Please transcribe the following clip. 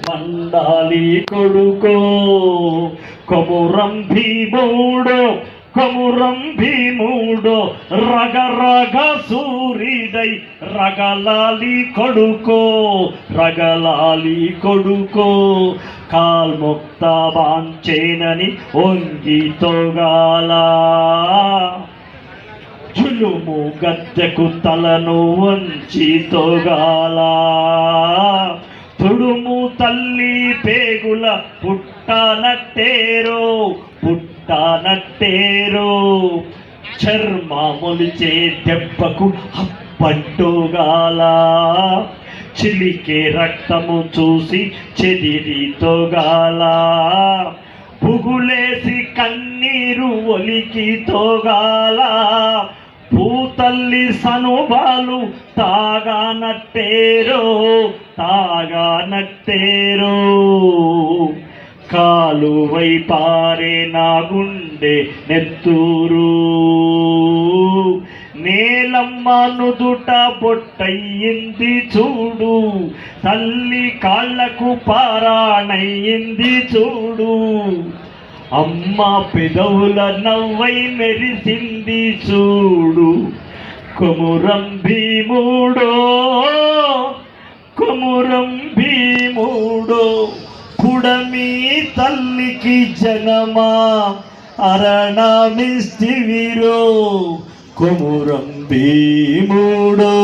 మండాలి కొడుకో కొమురం భీముడో కొమురం భీముడో రగరగ సూరిడై రగలాలి కొడుకో రగలాలి కొడుకో కాల్ముక్త వాంచేనని ఒంగితోగాల జులుము గద్దెకు తలను వంచి తోగాల తుడుము తల్లి పేగుల పుట్టనట్టేరో పుట్టనట్టేరో చర్మములిచే దెబ్బకు అప్పట్టుగాల చిలికే రక్తము చూసి చెదిరి తోగాల పుగులేసి కన్నీరు ఒలికి తోగాల పూతల్లి సనుబాలు తాగానట్టేరో తాగానట్టేరో కాలువై పారే నా గుండె నెత్తూరు నేలమ్మ నుదుట బొట్టయ్యింది చూడు తల్లి కాళ్ళకు పారాణయ్యింది చూడు అమ్మ పెదవుల నవ్వై మెరిసింది చూడు కొమురం భీముడో కొమురం భీముడో పుడమి తల్లికి జనమా అరణమిస్తివిరో కొమురం భీముడో.